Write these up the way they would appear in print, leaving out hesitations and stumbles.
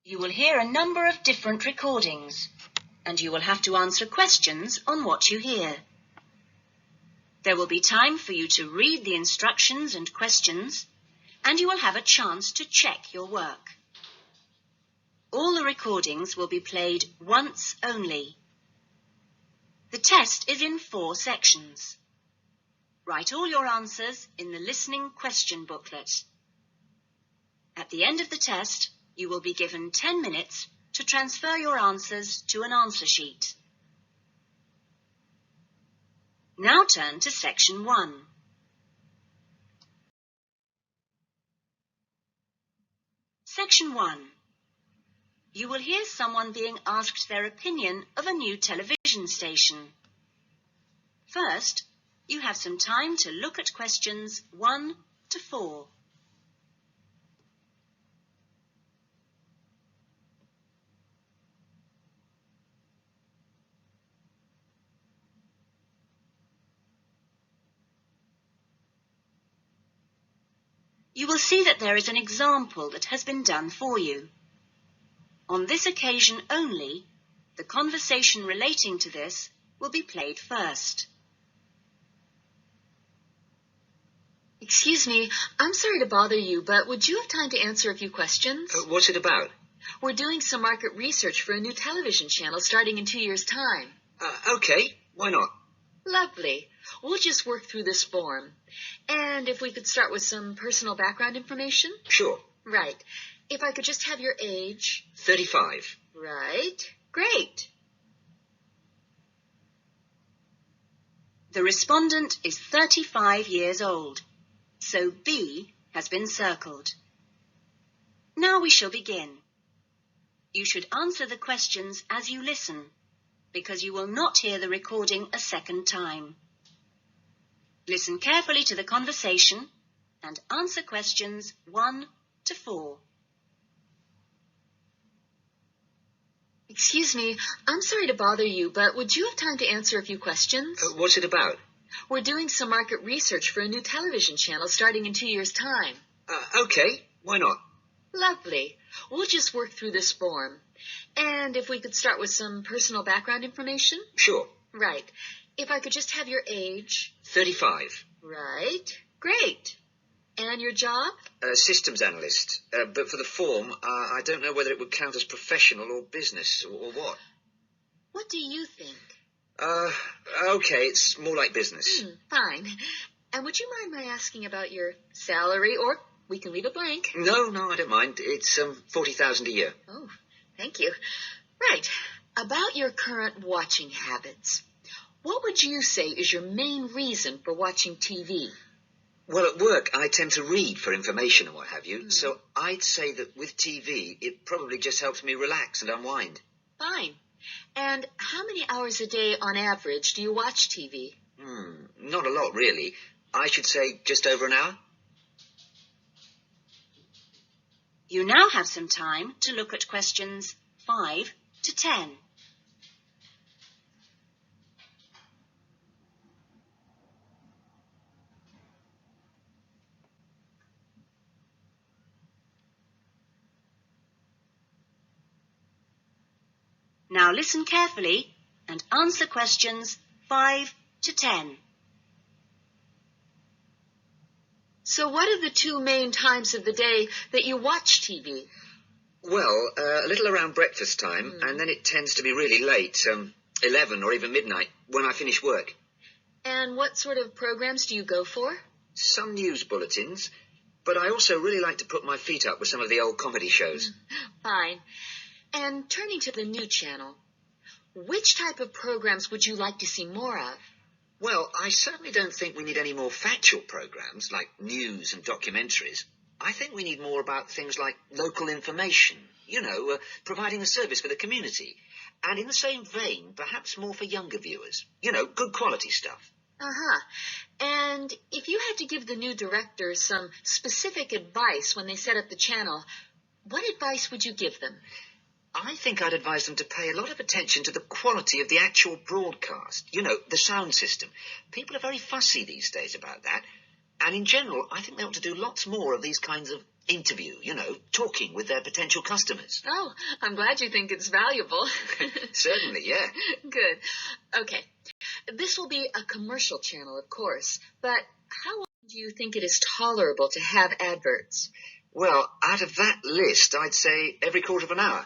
You will hear a number of different recordings, and you will have to answer questions on what you hear. There will be time for you to read the instructions and questions, and you will have a chance to check your work. All the recordings will be played once only. The test is in 4 sections. Write all your answers in the listening question booklet. At the end of the test, you will be given 10 minutes to transfer your answers to an answer sheet. Now turn to section 1. Section 1. You will hear someone being asked their opinion of a new television station. First, you have some time to look at questions 1 to 4. You will see that there is an example that has been done for you. On this occasion only, the conversation relating to this will be played first. Excuse me, I'm sorry to bother you, but would you have time to answer a few questions? What's it about? We're doing some market research for a new television channel starting in 2 years' time. Okay, why not? Lovely. We'll just work through this form. And if we could start with some personal background information? Sure. Right. If I could just have your age? 35. Right. Great. The respondent is 35 years old, so B has been circled. Now we shall begin. You should answer the questions as you listen, because you will not hear the recording a second time. Listen carefully to the conversation and answer questions 1 to 4. Excuse me, I'm sorry to bother you, but would you have time to answer a few questions? What's it about? We're doing some market research for a new television channel starting in 2 years' time. Okay, why not? Lovely. We'll just work through this form. And if we could start with some personal background information? Sure. Right. If I could just have your age? 35. Right. Great. And your job? Systems analyst. But for the form, I don't know whether it would count as professional or business or what. What do you think? Okay, it's more like business. Fine. And would you mind my asking about your salary, or we can leave it blank? No, I don't mind. It's 40,000 a year. Oh, thank you. Right. About your current watching habits, what would you say is your main reason for watching TV? Well, at work, I tend to read for information and what have you, so I'd say that with TV, it probably just helps me relax and unwind. Fine. And how many hours a day, on average, do you watch TV? Not a lot, really. I should say just over an hour. You now have some time to look at questions 5 to 10. Now listen carefully and answer questions 5 to 10. So what are the 2 main times of the day that you watch TV? Well, a little around breakfast time, and then it tends to be really late, 11 or even midnight, when I finish work. And what sort of programs do you go for? Some news bulletins, but I also really like to put my feet up with some of the old comedy shows. Fine. And turning to the new channel, which type of programs would you like to see more of? Well, I certainly don't think we need any more factual programs like news and documentaries. I think we need more about things like local information, providing a service for the community. And in the same vein, perhaps more for younger viewers. Good quality stuff. And if you had to give the new directors some specific advice when they set up the channel, what advice would you give them? I think I'd advise them to pay a lot of attention to the quality of the actual broadcast. The sound system. People are very fussy these days about that. And in general, I think they ought to do lots more of these kinds of interview, talking with their potential customers. Oh, I'm glad you think it's valuable. Certainly, yeah. Good. Okay. This will be a commercial channel, of course, but how often do you think it is tolerable to have adverts? Well, out of that list, I'd say every quarter of an hour.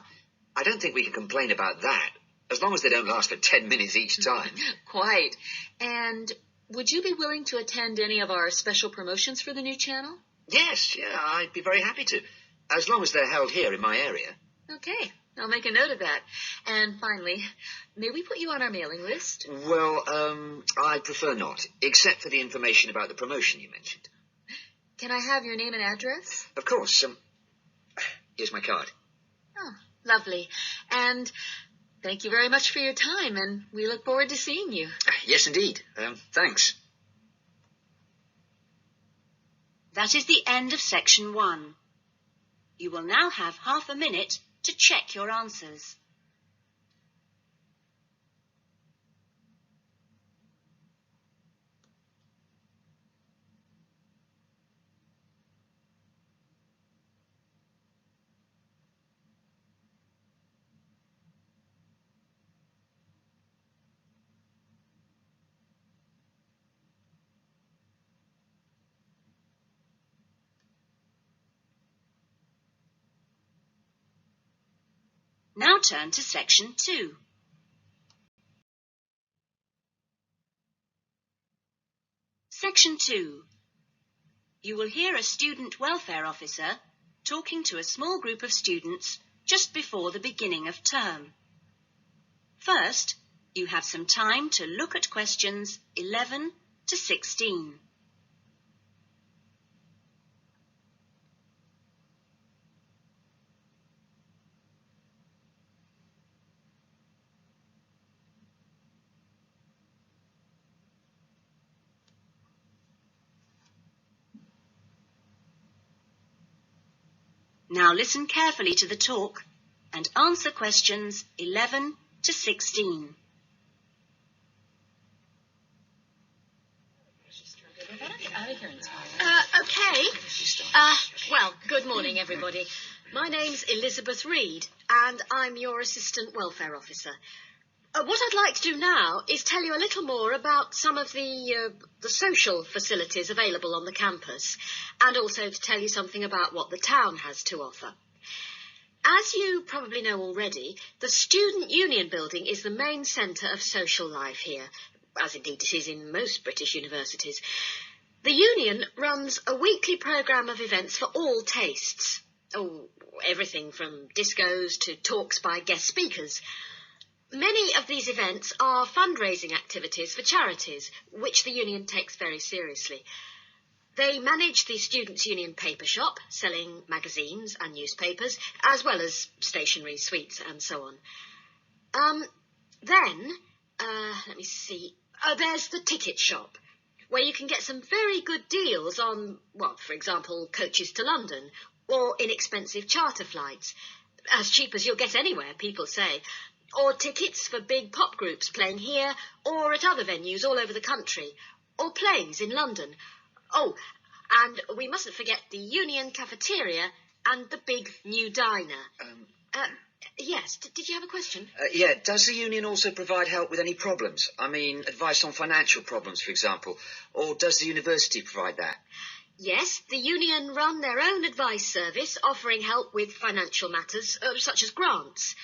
I don't think we can complain about that, as long as they don't last for 10 minutes each time. Quite. And would you be willing to attend any of our special promotions for the new channel? Yes, yeah, I'd be very happy to, as long as they're held here in my area. Okay, I'll make a note of that. And finally, may we put you on our mailing list? Well, I prefer not, except for the information about the promotion you mentioned. Can I have your name and address? Of course. Here's my card. Oh, lovely. And thank you very much for your time, and we look forward to seeing you. Yes, indeed. Thanks. That is the end of section 1. You will now have half a minute to check your answers. Now turn to section 2. Section 2. You will hear a student welfare officer talking to a small group of students just before the beginning of term. First, you have some time to look at questions 11 to 16. Now listen carefully to the talk and answer questions 11 to 16. Okay. Well, good morning, everybody. My name's Elizabeth Reed, and I'm your Assistant Welfare Officer. What I'd like to do now is tell you a little more about some of the social facilities available on the campus, and also to tell you something about what the town has to offer. As you probably know already, the Student Union Building is the main centre of social life here, as indeed it is in most British universities. The Union runs a weekly programme of events for all tastes. Oh, everything from discos to talks by guest speakers. Many of these events are fundraising activities for charities, which the Union takes very seriously. They manage the Students' Union paper shop, selling magazines and newspapers, as well as stationery, sweets, and so on. Let me see. There's the ticket shop, where you can get some very good deals on, well, for example, coaches to London, or inexpensive charter flights, as cheap as you'll get anywhere, people say, or tickets for big pop groups playing here or at other venues all over the country, or plays in London. Oh, and we mustn't forget the Union cafeteria and the big new diner. Yes, did you have a question? Yeah, does the union also provide help with any problems? I mean, advice on financial problems, for example, or does the university provide that? Yes, the Union run their own advice service, offering help with financial matters, such as grants.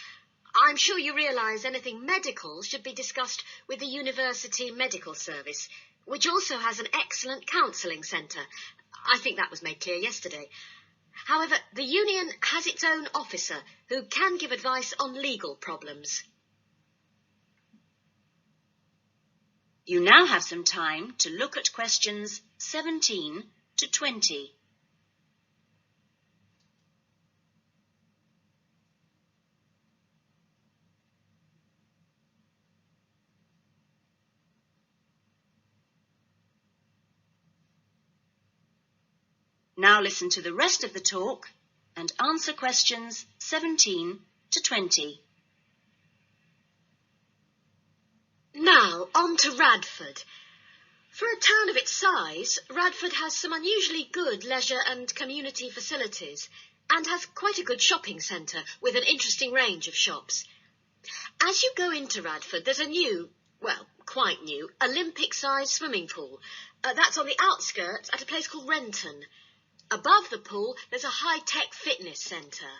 I'm sure you realise anything medical should be discussed with the University Medical Service, which also has an excellent counselling centre. I think that was made clear yesterday. However, the Union has its own officer who can give advice on legal problems. You now have some time to look at questions 17 to 20. Now listen to the rest of the talk and answer questions 17 to 20. Now, on to Radford. For a town of its size, Radford has some unusually good leisure and community facilities and has quite a good shopping centre with an interesting range of shops. As you go into Radford, there's a new, well, quite new, Olympic-sized swimming pool. That's on the outskirts at a place called Renton. Above the pool, there's a high-tech fitness centre.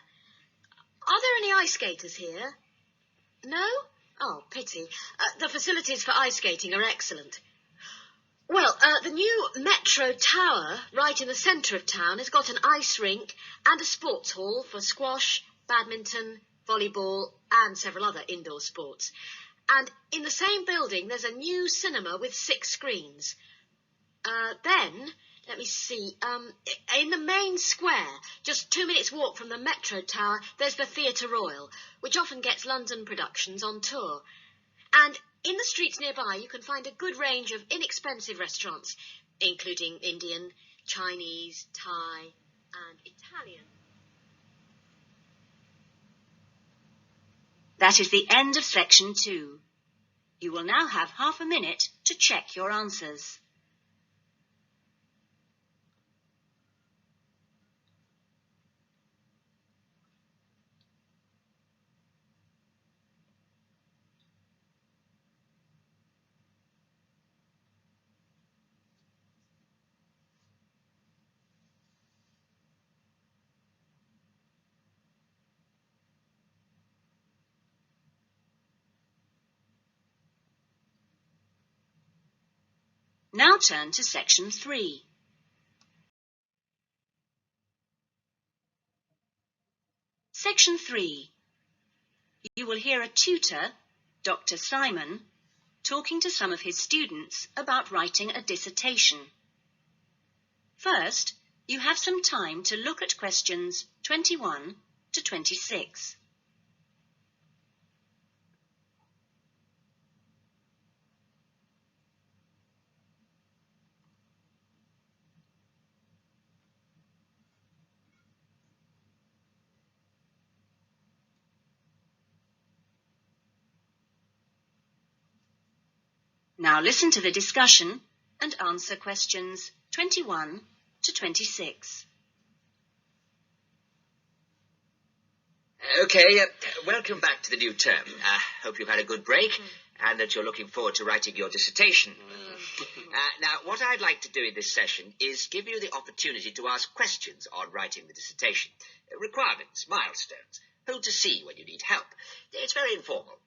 Are there any ice skaters here? No? Oh, pity. The facilities for ice skating are excellent. Well, the new Metro Tower, right in the centre of town, has got an ice rink and a sports hall for squash, badminton, volleyball, and several other indoor sports. And in the same building, there's a new cinema with 6 screens. Then, let me see, in the main square, just 2 minutes' walk from the Metro Tower, there's the Theatre Royal, which often gets London productions on tour. And in the streets nearby, you can find a good range of inexpensive restaurants, including Indian, Chinese, Thai, and Italian. That is the end of section 2. You will now have half a minute to check your answers. Now turn to section 3. Section 3. You will hear a tutor, Dr. Simon, talking to some of his students about writing a dissertation. First, you have some time to look at questions 21 to 26. Now listen to the discussion and answer questions 21 to 26. Okay, welcome back to the new term. Hope you've had a good break and that you're looking forward to writing your dissertation. Now, what I'd like to do in this session is give you the opportunity to ask questions on writing the dissertation. Requirements, milestones, who to see when you need help. It's very informal.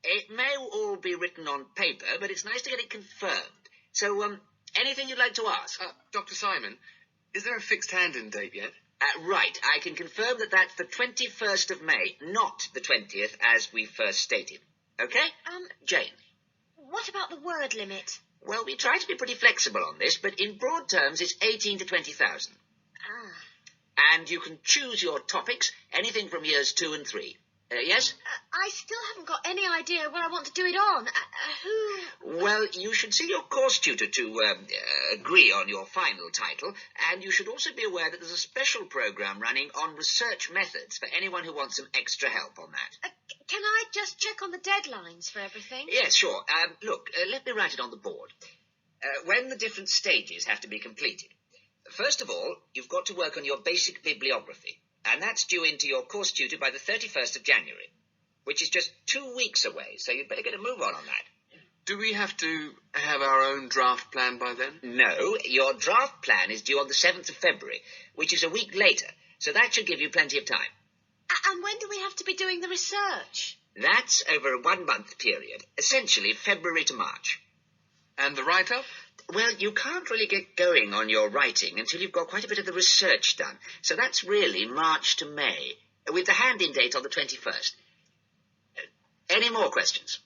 It may all be written on paper, but it's nice to get it confirmed. So, anything you'd like to ask? Dr. Simon, is there a fixed hand-in date yet? Right, I can confirm that that's the 21st of May, not the 20th, as we first stated. Okay? Jane? What about the word limit? Well, we try to be pretty flexible on this, but in broad terms, it's 18 to 20,000. And you can choose your topics, anything from years 2 and 3. Yes? I still haven't got any idea what I want to do it on. Who? Well, you should see your course tutor to agree on your final title, and you should also be aware that there's a special program running on research methods for anyone who wants some extra help on that. Can I just check on the deadlines for everything? Yes, sure. Look, let me write it on the board. When the different stages have to be completed. First of all, you've got to work on your basic bibliography. And that's due into your course tutor by the 31st of January, which is just 2 weeks away, so you'd better get a move on that. Do we have to have our own draft plan by then? No, your draft plan is due on the 7th of February, which is a week later, so that should give you plenty of time. And when do we have to be doing the research? That's over a 1-month period, essentially February to March. And the write-up? Well, you can't really get going on your writing until you've got quite a bit of the research done. So that's really March to May, with the hand-in date on the 21st. Any more questions?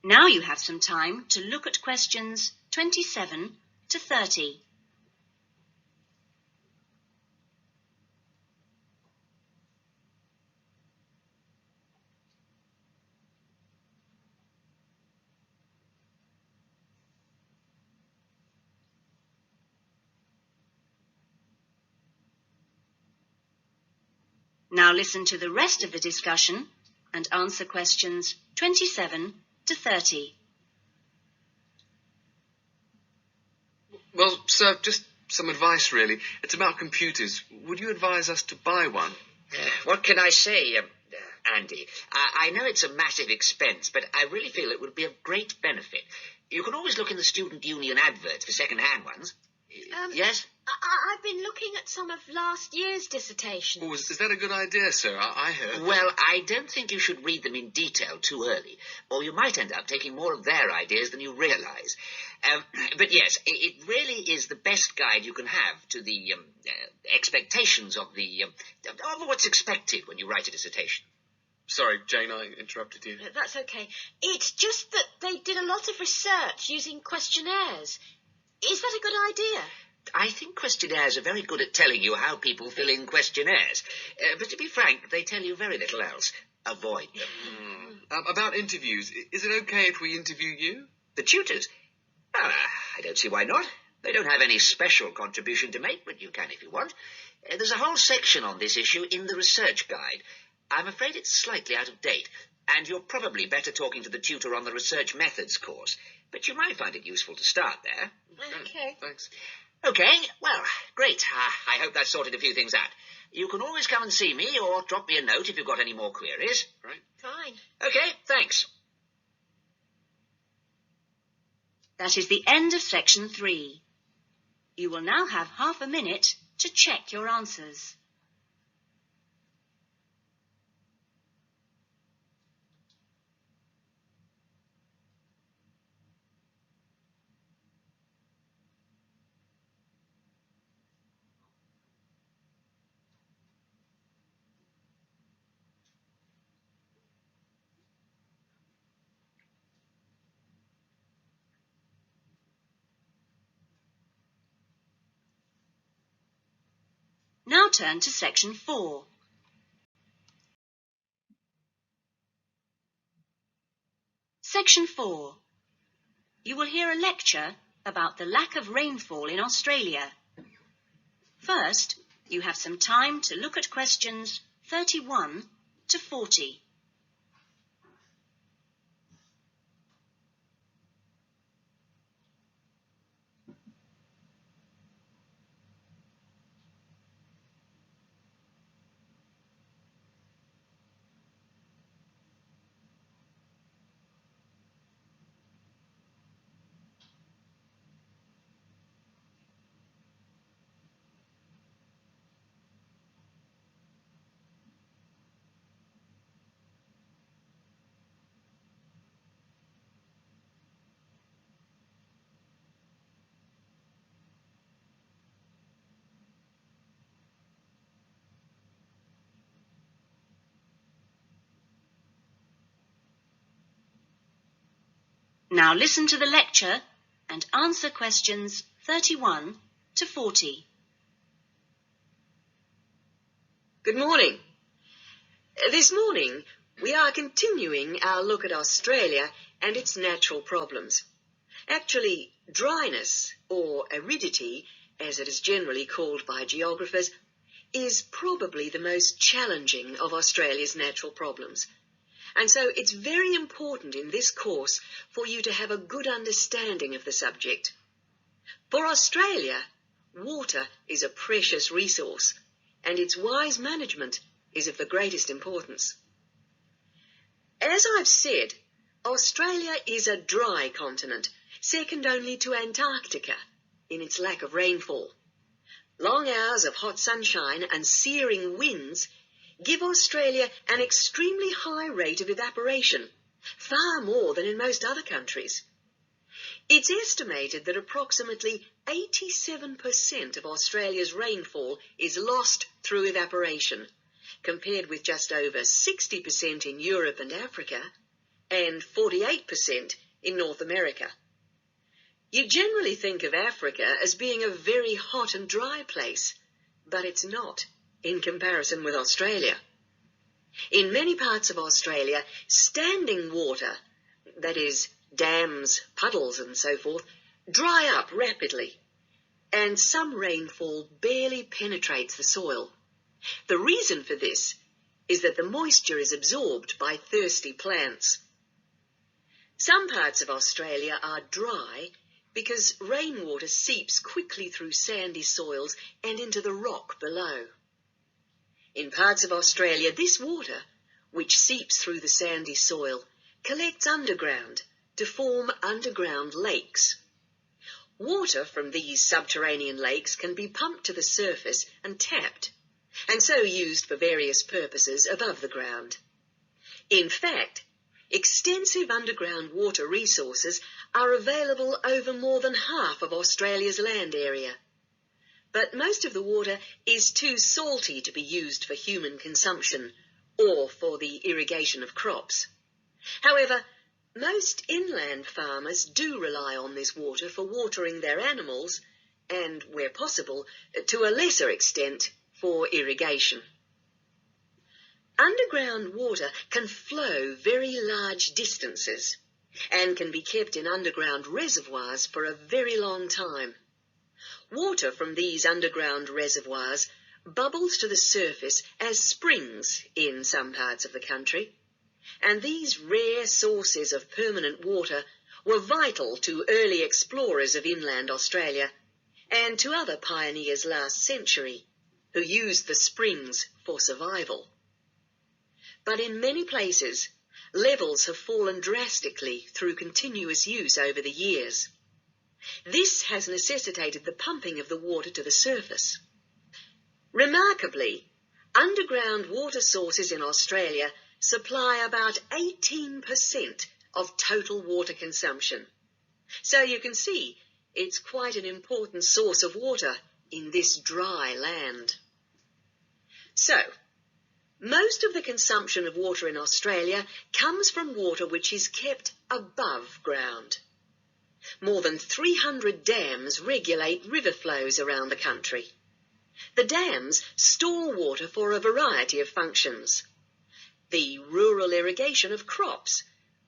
Now you have some time to look at questions 27 to 30. Now listen to the rest of the discussion and answer questions 27 to 30. Sir, just some advice, really. It's about computers. Would you advise us to buy one? What can I say, Andy? I know it's a massive expense, but I really feel it would be of great benefit. You can always look in the student union adverts for second-hand ones. Yes? I've been looking at some of last year's dissertations. Oh, is that a good idea, sir? I heard. Well, I don't think you should read them in detail too early, or you might end up taking more of their ideas than you realize. But yes, it really is the best guide you can have to the expectations of what's expected when you write a dissertation. Sorry, Jane, I interrupted you. That's okay. It's just that they did a lot of research using questionnaires. Is that a good idea? I think questionnaires are very good at telling you how people fill in questionnaires. But to be frank, they tell you very little else. Avoid them. About interviews, is it okay if we interview you? The tutors? I don't see why not. They don't have any special contribution to make, but you can if you want. There's a whole section on this issue in the research guide. I'm afraid it's slightly out of date, and you're probably better talking to the tutor on the research methods course. But you might find it useful to start there. Okay. Thanks. Okay, well, great. I hope that sorted a few things out. You can always come and see me or drop me a note if you've got any more queries. Right. Fine. Okay, thanks. That is the end of section 3. You will now have half a minute to check your answers. Now turn to section 4. Section 4. You will hear a lecture about the lack of rainfall in Australia. First, you have some time to look at questions 31 to 40. Now listen to the lecture and answer questions 31 to 40. Good morning. This morning, we are continuing our look at Australia and its natural problems. Actually, dryness, or aridity, as it is generally called by geographers, is probably the most challenging of Australia's natural problems. And so it's very important in this course for you to have a good understanding of the subject. For Australia, water is a precious resource, and its wise management is of the greatest importance. As I've said, Australia is a dry continent, second only to Antarctica in its lack of rainfall. Long hours of hot sunshine and searing winds give Australia an extremely high rate of evaporation, far more than in most other countries. It's estimated that approximately 87% of Australia's rainfall is lost through evaporation, compared with just over 60% in Europe and Africa, and 48% in North America. You generally think of Africa as being a very hot and dry place, but it's not in comparison with Australia. In many parts of Australia, standing water, that is, dams, puddles and so forth, dry up rapidly, and some rainfall barely penetrates the soil. The reason for this is that the moisture is absorbed by thirsty plants. Some parts of Australia are dry because rainwater seeps quickly through sandy soils and into the rock below. In parts of Australia, this water, which seeps through the sandy soil, collects underground to form underground lakes. Water from these subterranean lakes can be pumped to the surface and tapped, and so used for various purposes above the ground. In fact, extensive underground water resources are available over more than half of Australia's land area. But most of the water is too salty to be used for human consumption or for the irrigation of crops. However, most inland farmers do rely on this water for watering their animals and, where possible, to a lesser extent, for irrigation. Underground water can flow very large distances and can be kept in underground reservoirs for a very long time. Water from these underground reservoirs bubbles to the surface as springs in some parts of the country, and these rare sources of permanent water were vital to early explorers of inland Australia and to other pioneers last century who used the springs for survival. But in many places, levels have fallen drastically through continuous use over the years. This has necessitated the pumping of the water to the surface. Remarkably, underground water sources in Australia supply about 18% of total water consumption. So you can see it's quite an important source of water in this dry land. So, most of the consumption of water in Australia comes from water which is kept above ground. More than 300 dams regulate river flows around the country. The dams store water for a variety of functions. The rural irrigation of crops,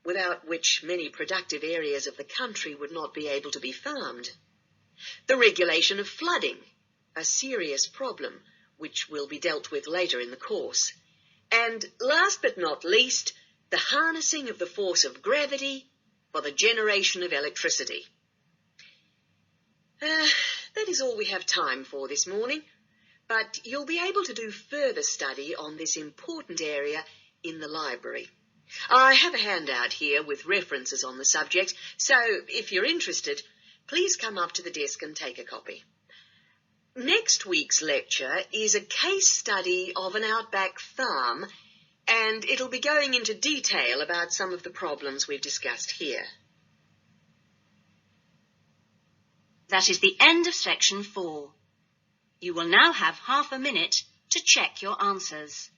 without which many productive areas of the country would not be able to be farmed. The regulation of flooding, a serious problem which will be dealt with later in the course. And last but not least, the harnessing of the force of gravity for the generation of electricity. That is all we have time for this morning, but you'll be able to do further study on this important area in the library. I have a handout here with references on the subject, so if you're interested, please come up to the desk and take a copy. Next week's lecture is a case study of an outback farm, and it'll be going into detail about some of the problems we've discussed here. That is the end of section 4. You will now have half a minute to check your answers.